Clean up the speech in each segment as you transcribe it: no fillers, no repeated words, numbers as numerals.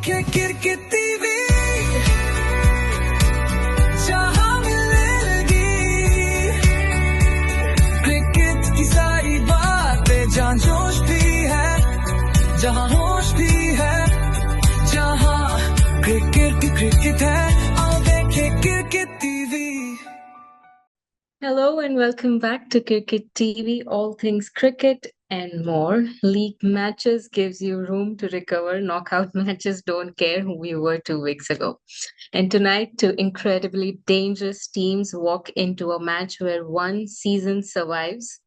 Cricket TV जहां मिलेगी cricket की सारी बातें, जहां जोश भी है, जहां होश भी है, जहां क्रिकेट है, आओ देखें cricket TV. Hello and welcome back to Cricket TV, all things cricket and more. League matches gives you room to recover. Knockout matches don't care who you were 2 weeks ago. And tonight, two incredibly dangerous teams walk into a match where one season survives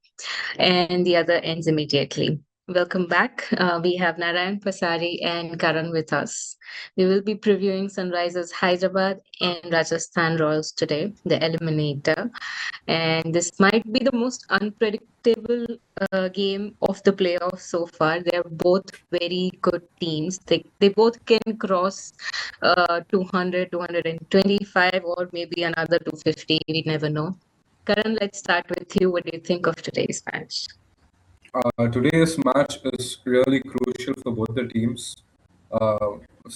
and the other ends immediately. Welcome back. We have Narayan Pasari and Karan with us. We will be previewing Sunrisers Hyderabad and Rajasthan Royals today, the eliminator. And this might be the most unpredictable game of the playoffs so far. They're both very good teams. They both can cross 200, 225, or maybe another 250. We never know. Karan, let's start with you. What do you think of today's match? Today's match is really crucial for both the teams,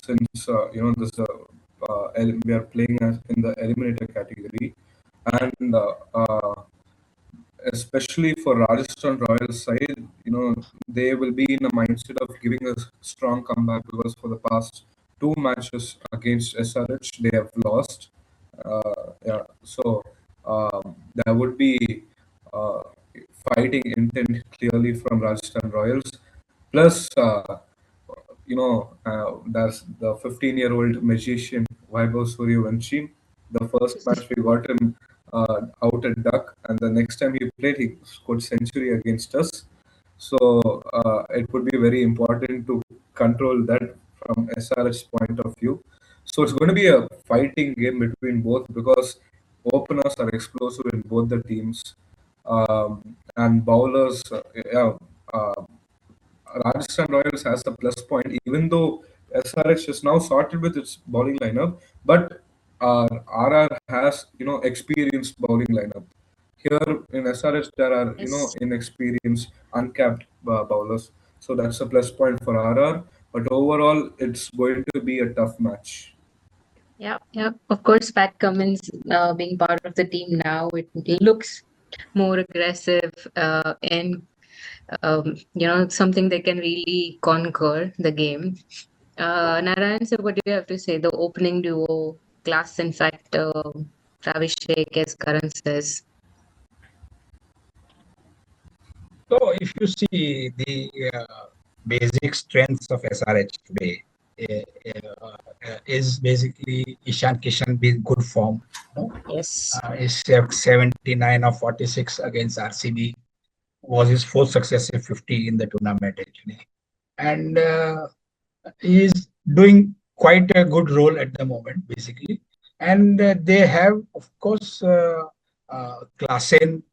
since we are playing in the eliminator category, and especially for Rajasthan Royals side, they will be in a mindset of giving a strong comeback because for the past two matches against SRH they have lost. Yeah, so there would be uh, fighting intent clearly from Rajasthan Royals. Plus, there's the 15-year-old magician Vaibhav Suryavanshi. The first match we got him out at duck, and the next time he played, he scored century against us. So it would be very important to control that from SRH's point of view. So it's going to be a fighting game between both because openers are explosive in both the teams, and bowlers. Yeah, uh, Rajasthan Royals has a plus point, even though SRH is now sorted with its bowling lineup, but RR has experienced bowling lineup. Here in SRH, there are Yes. inexperienced, uncapped bowlers, so that's a plus point for RR. But overall, it's going to be a tough match. Yeah, yeah. Of course, Pat Cummins being part of the team now, it looks more aggressive and something they can really conquer the game. Narayan, so what do you have to say? The opening duo, class, in fact, Ravishek, as Karan says. So, if you see the basic strengths of SRH today, is basically Ishan Kishan being good form. Yes. He's 79 of 46 against RCB. Was his fourth successive 50 in the tournament actually, and he is doing quite a good role at the moment basically. And they have, of course, Klassen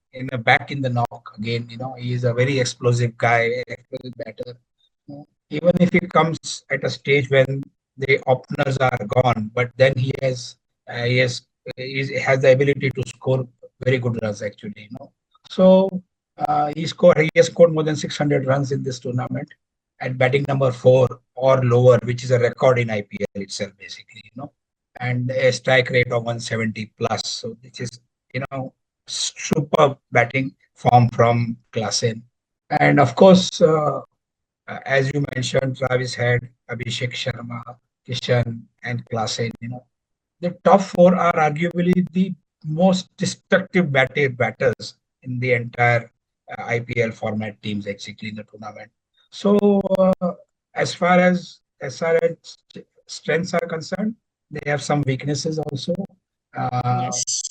back in the knock again. He is a very explosive guy, explosive batter. Even if he comes at a stage when the openers are gone, but then he has the ability to score very good runs actually. So he has scored more than 600 runs in this tournament at batting number 4 or lower, which is a record in IPL itself, basically, and a strike rate of 170 plus. So this is, superb batting form from Klassen. And of course, as you mentioned, Travis Head, Abhishek Sharma, Kishan, and Klassen, the top four are arguably the most destructive batters in the entire IPL format teams actually in the tournament. So as far as SRH strengths are concerned, they have some weaknesses also. Yes.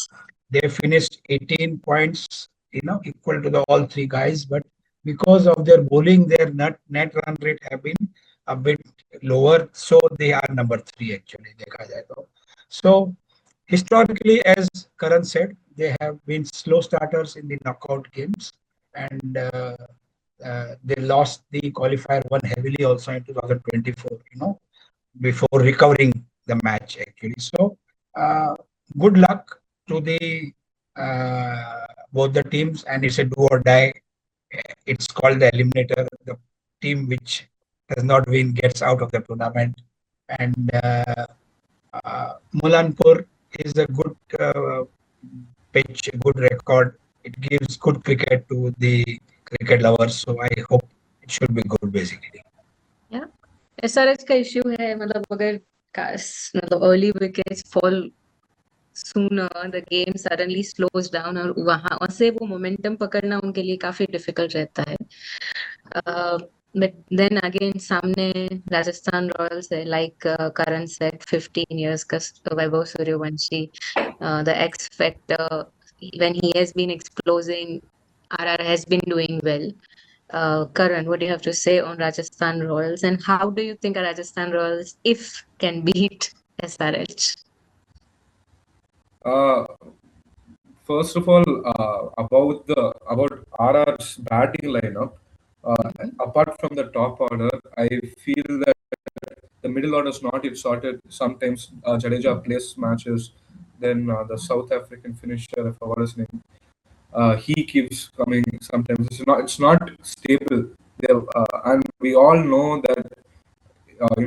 They finished 18 points, equal to the all three guys, but because of their bowling, their net run rate have been a bit lower, so they are number 3 actually. So historically, as Karan said, they have been slow starters in the knockout games, and they lost the qualifier one heavily also in 2024. Before recovering the match actually. So good luck to the both the teams, and it's a do or die. It's called the eliminator. The team which does not win gets out of the tournament, And Mulanpur is a good pitch, good record. It gives good cricket to the cricket lovers. So I hope it should be good, basically. Yeah. SRH का issue है, मतलब अगर मतलब early wickets fall sooner, the game suddenly slows down और वहां से वो momentum पकड़ना उनके लिए काफी difficult रहता है. But then again सामने राजस्थान रॉयल्स है, like Karan said, 15 years का Vaibhav Suryavanshi, the X factor, when he has been exploding, RR has been doing well. Karan, what do you have to say on Rajasthan Royals, and how do you think Rajasthan Royals, if can beat SRH? First of all, about RR's batting lineup. Apart from the top order, I feel that the middle order is not yet sorted. Sometimes Jadeja plays matches, then the South African finisher, I forgot his name. He keeps coming. Sometimes it's not stable. And we all know that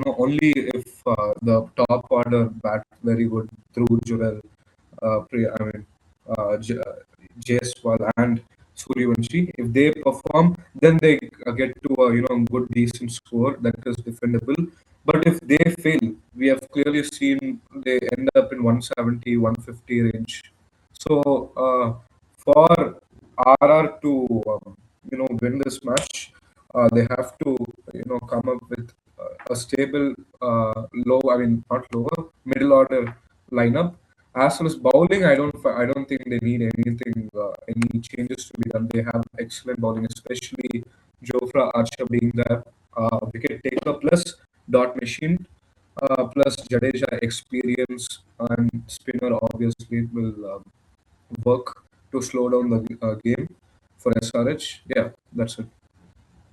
only if the top order bat very good through Jurel, Jaiswal and Suryavanshi. If they perform, then they get to a good decent score that is defendable. But if they fail, we have clearly seen they end up in 170, 150 range. So for RR to win this match, they have to come up with a stable not lower, middle order lineup. As well as bowling, I don't think they need anything, any changes to be done. They have excellent bowling, especially Jofra Archer being there, wicket taker plus dot machine, plus Jadeja experience and spinner obviously will work to slow down the game for SRH. Yeah, that's it.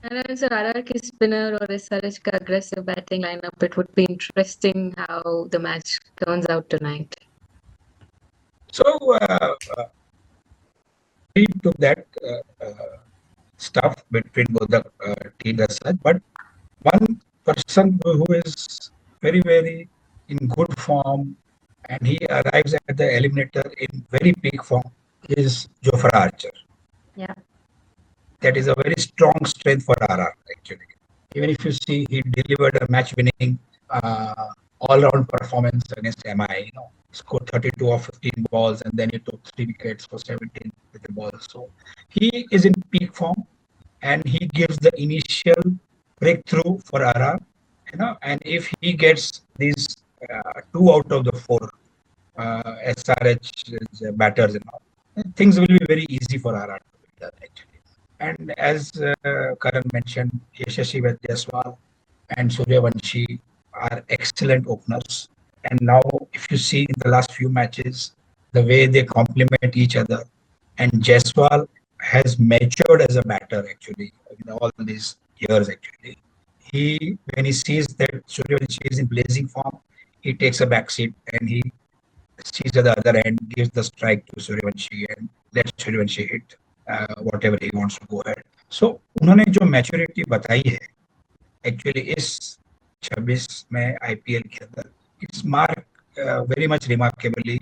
And as a RR की spinner or SRH का aggressive batting lineup, it would be interesting how the match turns out tonight. So we took that stuff between both the teams as such, but one person who is very, very in good form and he arrives at the eliminator in very peak form is Jofra Archer. Yeah. That is a very strong strength for RR actually. Even if you see, he delivered a match-winning all-round performance against MI. Scored 32 of 15 balls, and then he took 3 wickets for 17 with the ball. So he is in peak form, and he gives the initial breakthrough for RR. And if he gets these 2 out of the 4 SRH batters, things will be very easy for RR to be done actually. And as Karan mentioned, Yashasvi Jaiswal and Suryavanshi are excellent openers. And now, if you see in the last few matches, the way they complement each other, and Jaiswal has matured as a batter actually in all these years actually. When he sees that Suryavanshi is in blazing form, he takes a back seat and he sees at the other end, gives the strike to Suryavanshi and lets Suryavanshi hit whatever he wants to go ahead. So उन्होंने जो maturity बताई है actually इस 26 में IPL के अंदर it's mark very much remarkably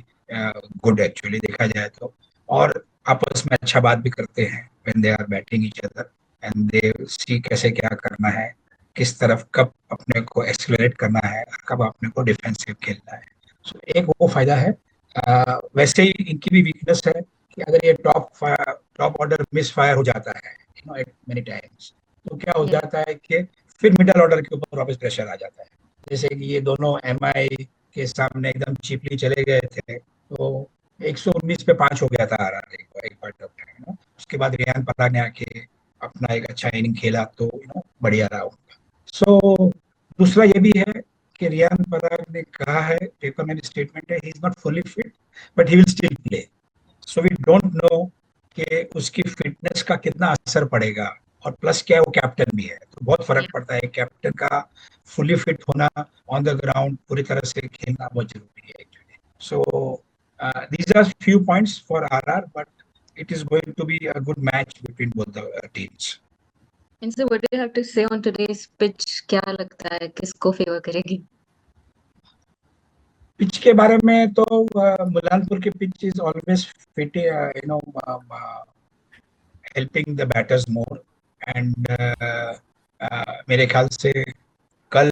good actually देखा जाए तो, और आपस में अच्छा बात भी करते हैं when they are batting each other and they see कैसे क्या करना है, किस तरफ कब अपने को एक्सेलरेट करना है, कब अपने को डिफेंसिव खेलना है. सो एक वो फायदा है. वैसे ही इनकी भी वीकनेस है कि अगर ये टॉप ऑर्डर मिस फायर हो जाता है एट मेनी टाइम्स, तो क्या हो जाता है कि फिर मिडिल ऑर्डर के ऊपर वापस प्रेशर आ जाता है. जैसे कि ये दोनों एमआई के सामने एकदम चीपली चले गए थे, तो 119 पे 5 हो गया था आरआर एक पॉइंट ऑफ टाइम. उसके बाद रियान पराग ने आके अपना एक अच्छा इनिंग खेला तो बढ़िया रहा उनका. सो दूसरा ये भी है कि रियान पराग ने कहा है, पेपर में भी स्टेटमेंट है, he is not fully fit but he will still play. So we don't know कि उसकी फिटनेस का कितना असर पड़ेगा, और प्लस क्या वो कैप्टन भी है तो बहुत फर्क पड़ता है. कैप्टन का फुली फिट होना, ऑन द ग्राउंड पूरी तरह से खेलना बहुत जरूरी है actually. So these are few points for RR, but it is going to be a good match between both the teams. And so what do you have to say on today's pitch? क्या लगता है किसको favour करेगी? Pitch के बारे में तो मुलानपुर की pitch is always fit, helping the batters more, and मेरे ख्याल से कल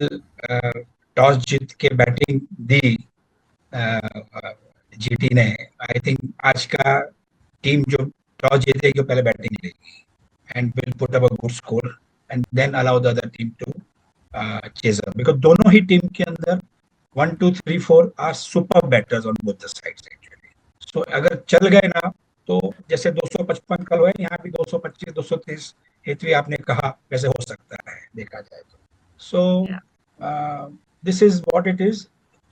टॉस जीत के बैटिंग दी जीटी ने। आई थिंक आज का टीम जो टॉस जीतेगी वो पहले बैटिंग लेगी and will put up a good score and then allow the other team to chase up, because दोनों ही टीम के अंदर 1 2 3 4 are super batters on both the sides actually. So अगर चल गए ना तो जैसे 255 कल हुए, यहाँ भी 225 230 हेतवी आपने कहा वैसे हो सकता है देखा जाए तो। सो Yeah. This is what it is.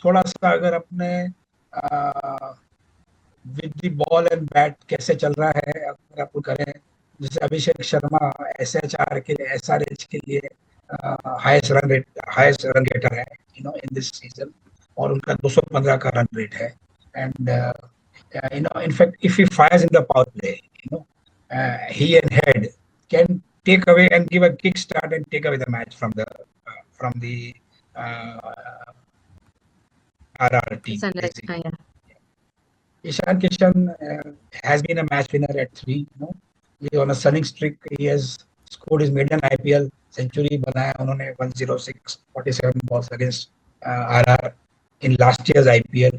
थोड़ा सा अगर अपने with the ball and bat कैसे चल रहा है अगर आप करें, जैसे अभिषेक शर्मा SHR के लिए SRH के लिए हाईएस्ट रन गेटर है इन दिस सीजन, और उनका 215 का रन रेट है। And in fact if he fires in the power play, he and head can take away and give a kick start and take away the match from the uh, RR team Sunrise. basically. Yeah. Ishan Kishan has been a match winner at 3. He's on a sunning streak. He has scored his maiden IPL century. बनाया उन्होंने 106 47 balls against RR in last year's IPL.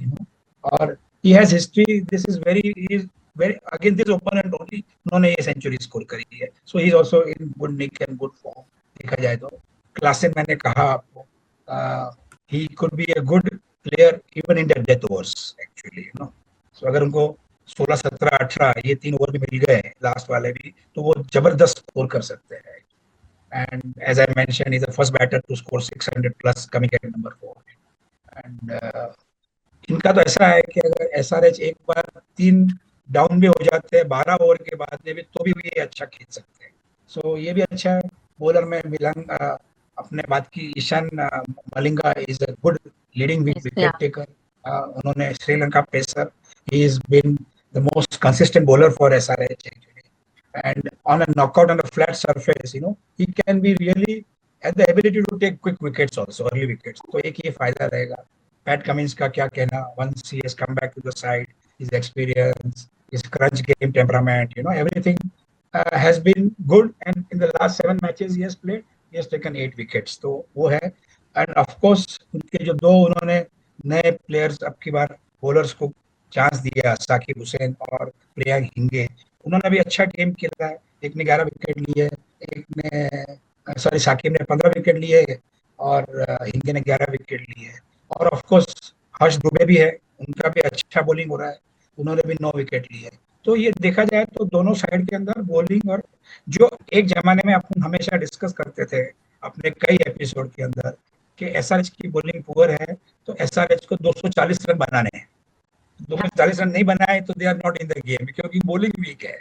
और he has history. This is he is very against this opponent only उन्होंने ये century score करी है. So he is also in good nick and good form. देखा जाए तो Klaasen मैंने कहा आपको, he could be a good player even in the death overs actually. So अगर उनको 16 17 18 ये 3 ओवर भी मिल गए लास्ट वाले भी तो वो जबरदस्त स्कोर कर सकते हैं। And as I mention is the first batter to score 600 plus coming at number 4। And इनका तो ऐसा है कि अगर SRH एक बार 3 डाउन भी हो जाते हैं 12 ओवर के बाद में भी तो भी ये अच्छा खेल सकते हैं। सो ये भी अच्छा है। बॉलर में मिलन अपने बात की Ishan Malinga is a good leading Yes. Wicket Yeah. Taker. उन्होंने Sri Lanka pacer, he has been the most consistent bowler for SRH actually. And on a knockout on a flat surface, he can be really has the ability to take quick wickets also, early wickets. तो एक ये फायदा रहेगा। PAT Cummins का क्या कहना, once he has come back to the side, his experience, his crunch game temperament, everything has been good. And in the last 7 matches he has played, he has taken 8 wickets. तो वो है। And of course उनके जो 2 उन्होंने नए players अब की बार bowlers को चांस दिया, साकिब हुसैन और प्रियांक हिंगे, उन्होंने भी अच्छा गेम खेला है। एक ने 11 विकेट लिए, एक ने साकिब ने 15 विकेट लिए और हिंगे ने 11 विकेट लिए। और ऑफ कोर्स हर्ष दुबे भी है, उनका भी अच्छा बॉलिंग हो रहा है, उन्होंने भी 9 विकेट लिए। तो ये देखा जाए तो दोनों साइड के अंदर बॉलिंग, और जो एक जमाने में अपन हमेशा डिस्कस करते थे अपने कई एपिसोड के अंदर कि SRH की बॉलिंग पुअर है तो SRH को 240 रन बनाने हैं, 240 रन नहीं बनाए तो they are not in the game क्योंकि बॉलिंग वीक है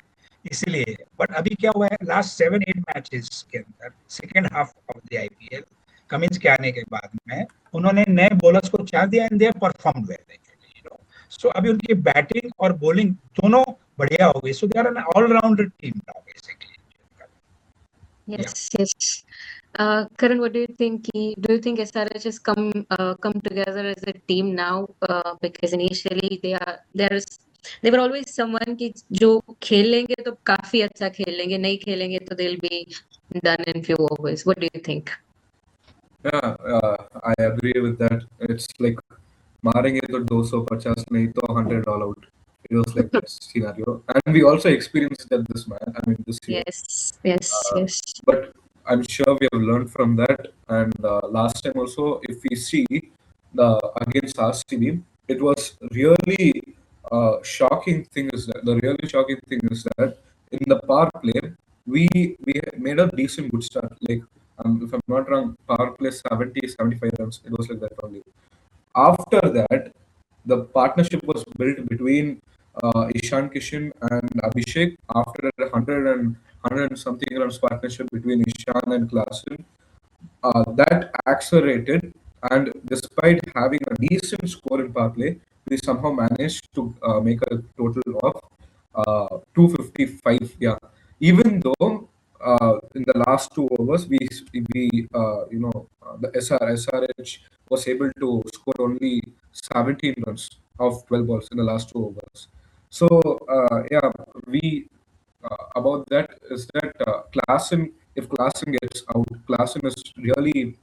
इसलिए। बट अभी क्या हुआ है लास्ट 7 8 मैचेस के अंदर second half of the IPL Cummins के आने के बाद में उन्होंने नए बॉलर्स को चांस दिया and they perform well. So अभी उनकी बैटिंग और बॉलिंग दोनों बढ़िया हो गई। So they are an allrounder team now basically. Yes, yes. Karan, what do you think? Do you think SRH has come together as a team now? Because initially they were always someone कि जो खेलेंगे तो काफी अच्छा खेलेंगे, नहीं खेलेंगे तो they'll be done in few overs. What do you think? Yeah, I agree with that. It's like मारेंगे तो 250 नहीं तो 100 all out. It was like that scenario, and we also experienced that this year. Yes, yes, yes. But I'm sure we have learned from that. And last time also, if we see the against RCB, it was really shocking thing is that the really shocking thing is that in the power play we made a decent good start. Like if I'm not wrong, power play 70 75 runs. It was like that only. After that, the partnership was built between Ishan Kishan and Abhishek. After a 100 and something runs partnership between Ishan and Klassen, that accelerated. And despite having a decent score in power play, we somehow managed to make a total of 255. Yeah, even though in the last 2 overs we the SRH was able to score only 17 runs of 12 balls in the last 2 overs. So yeah, we about that is that Klassen, if Klassen gets out, Klassen is really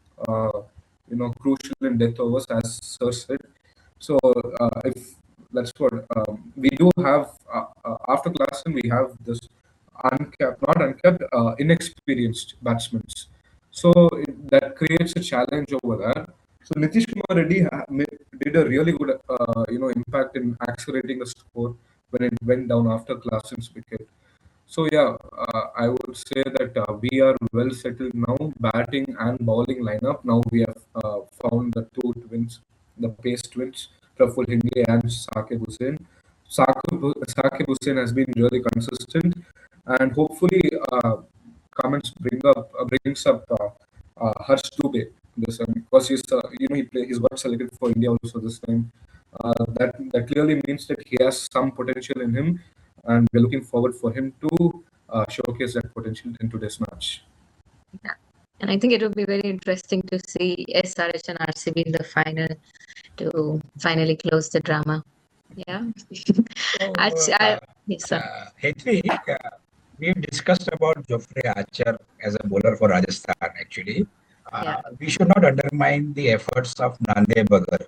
crucial in death overs, as Sir said. So if that's what we do have after Klassen, we have this uncapped, not uncapped, inexperienced batsmen. So that creates a challenge over there. So Nitish Kumar Reddy did a really good, impact in accelerating the score when it went down after Klassen's wicket. So yeah, I would say that we are well settled now, batting and bowling lineup. Now we have found the two twins, the pace twins, Praful Hindley and Saqib Hussain. Saqib Hussain has been really consistent, and hopefully, comments brings up Harsh Dubey this time, because he's got selected for India also this time. That clearly means that he has some potential in him, and we're looking forward for him to showcase that potential in today's match. Yeah. And I think it would be very interesting to see SRH and RCB in the final to finally close the drama. Yeah. So, Yes, sir. Hetvi, we've discussed about Geoffrey Archer as a bowler for Rajasthan. Actually, Yeah. we should not undermine the efforts of Nande Bagar.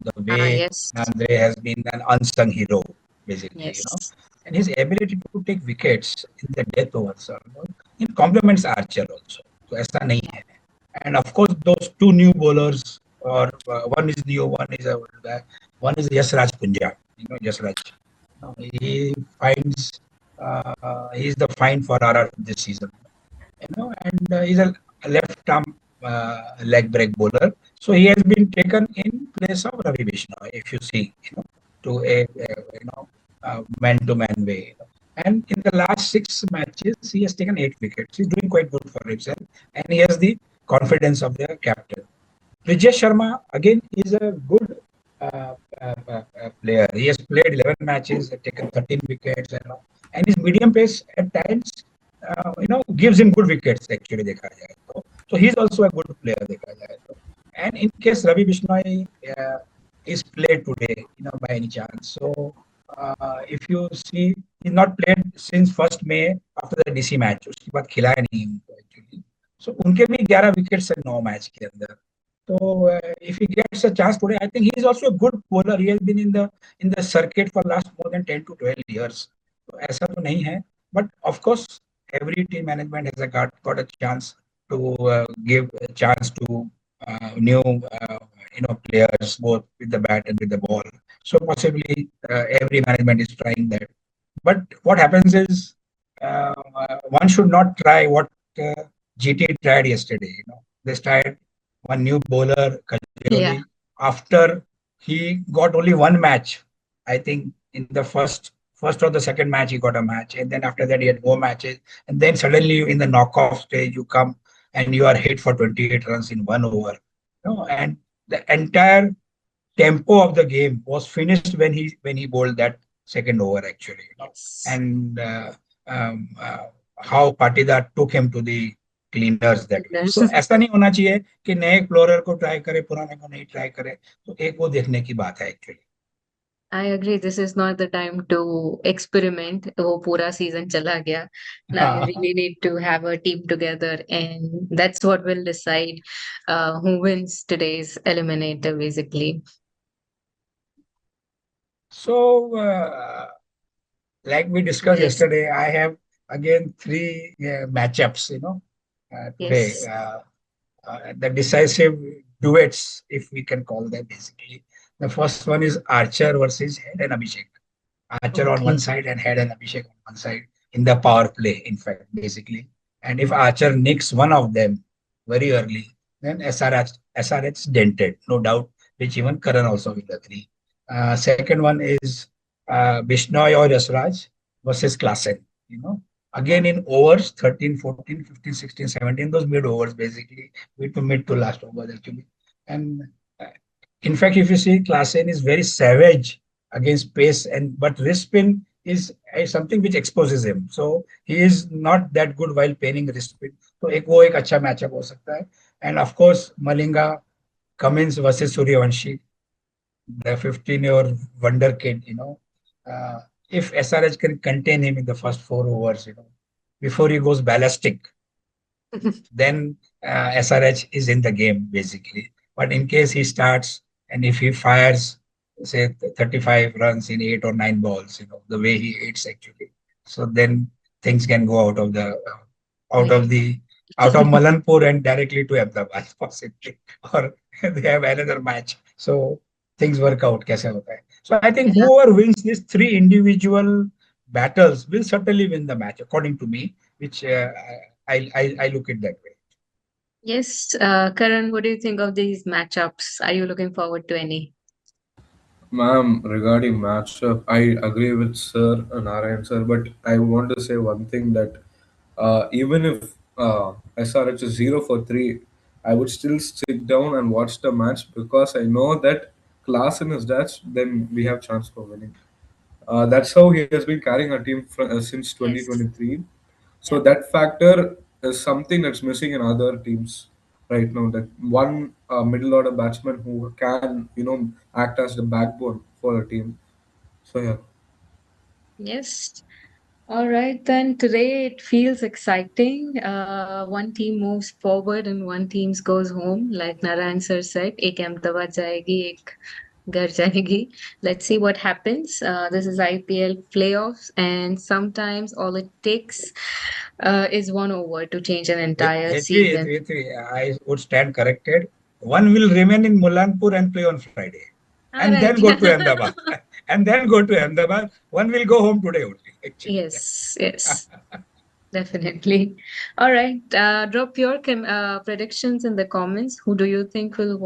The way Yes. Nande has been an unsung hero, basically, Yes. and his ability to take wickets in the death overs, it complements Archer also. So ऐसा नहीं है. And of course, those two new bowlers, or one is new, one is a old guy, one is Yasraj Punjab. Yasraj. He finds he's the find for RR this season. And he's a left arm leg break bowler. So he has been taken in place of Ravi Bishnoi, if you see, to a man-to-man way. And in the last 6 matches, he has taken 8 wickets. He's doing quite good for himself, and he has the confidence of the captain. Vijay Sharma again is a good player. He has played 11 matches, taken 13 wickets, and his medium pace at times, gives him good wickets. Actually, देखा जाए तो. So he's also a good player. देखा जाए तो. And in case Ravi Bishnoi is played today, by any chance. So if you see, he's not played since 1st May after the DC match. उसके बाद खिलाया नहीं उनको actually. So उनके भी 11 wickets है 9 मैच के अंदर. So if he gets a chance today, I think he is also a good bowler. He has been in the circuit for last more than 10 to 12 years. So ऐसा तो नहीं है. But of course, every team management has got a chance to give a chance to new players, both with the bat and with the ball. So possibly every management is trying that. But what happens is one should not try what GT tried yesterday. They tried one new bowler, Kajiroli, after he got only one match. I think in the first or the second match he got a match, and then after that he had more matches, and then suddenly in the knockoff stage you come and you are hit for 28 runs in 1 over. And the entire tempo of the game was finished when he bowled that second over actually. Yes. And how Patidar took him to the cleaners that way. So ऐसा नहीं होना चाहिए कि नए player को try करे, पुराने को नहीं ट्राई करे. तो एक वो देखने की बात है actually. I agree. This is not the time to experiment. वो पूरा season चला गया. Now we really need to have a team together, and that's what will decide who wins today's eliminator, basically. So, like we discussed Yes. yesterday, I have again 3 matchups. Today, Yes. the decisive duets, if we can call them, basically. The first one is Archer versus Head and Abhishek. Archer on one side and Head and Abhishek on one side in the power play, in fact, basically. And if Archer nicks one of them very early, then SRH dented, no doubt, which even Karan also will agree. Second one is Bishnoi or Yasraj versus Klassen. Again in overs, 13, 14, 15, 16, 17, those mid overs basically, mid to last overs actually. And in fact, if you see, Klassen is very savage against pace, but wrist spin is something which exposes him. So he is not that good while penning wrist spin. तो वो एक अच्छा matchup हो सकता है. End of course Malinga Cummins versus Suryavanshi, the 15-year wonder kid, if SRH can contain him in the first 4 overs, before he goes ballistic, then SRH is in the game basically. But in case he starts and if he fires, say 35 runs in 8 or 9 balls, the way he hits actually, so then things can go out of the out of Malanpur and directly to Ahmedabad possibly, or they have another match. So things work out. कैसे होता है? So I think Yeah. whoever wins these three individual battles will certainly win the match, according to me, which I look at that way. Yes, Karan, what do you think of these matchups? Are you looking forward to any? Ma'am, regarding matchup, I agree with Sir Narayan sir, but I want to say one thing that even if SRH is 0 for 3, I would still sit down and watch the match because I know that Klassen is Dutch, then we have chance for winning. That's how he has been carrying our team since Yes. 2023. So Yeah. that factor is something that's missing in other teams right now. That one middle order batsman who can, act as the backbone for a team. So yeah, Yes. All right, then today it feels exciting. One team moves forward and one team goes home. Like Narayan sir said, एक अहमदाबाद जाएगी, एक घर जाएगी. Let's see what happens. This is IPL playoffs, and sometimes all it takes is one over to change an entire season. I would stand corrected. One will remain in Mulanpur and play on Friday, All and right. then go to Ahmedabad, and then go to Ahmedabad. One will go home today only. Actually, yeah. Yes, yes. Definitely. All right. Drop your predictions in the comments. Who do you think will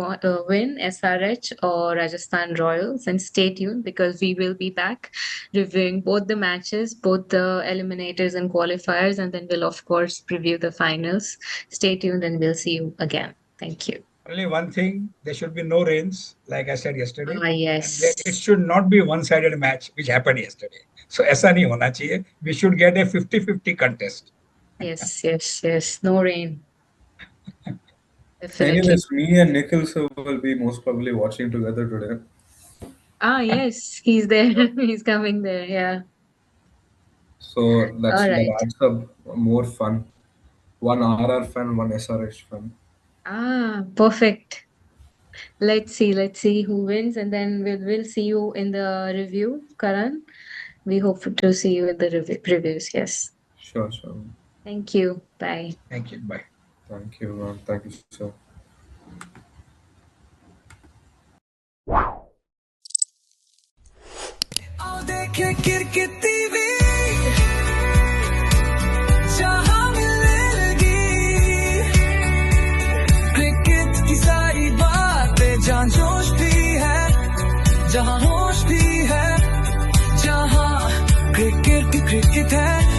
win, SRH or Rajasthan Royals? And stay tuned because we will be back reviewing both the matches, both the eliminators and qualifiers, and then we'll, of course, preview the finals. Stay tuned and we'll see you again. Thank you. Only one thing: there should be no rains, like I said yesterday, Ah, and there, it yes. should not be one-sided match, which happened yesterday. So ऐसा नहीं होना चाहिए. We should get a 50-50 contest. Yes, yes, yes. No rain. Definitely. anyways, me and Nikhil sir will be most probably watching together today. Ah, yes. He's there. He's coming there. Yeah. So All that right. adds up more fun. One RR fan, one SRH fan. Ah, perfect. Let's see who wins, and then we'll see you in the review, Karan. We hope to see you in the reviews. Yes. Sure, sure. Thank you. Bye. Thank you. Bye. Thank you, ma'am. Thank you, sir. आओ देखे cricket TV जहां मिलने लगी cricket की सारी बातें जहां जोश भी है जहां होश भी है जहां क्रिकेट है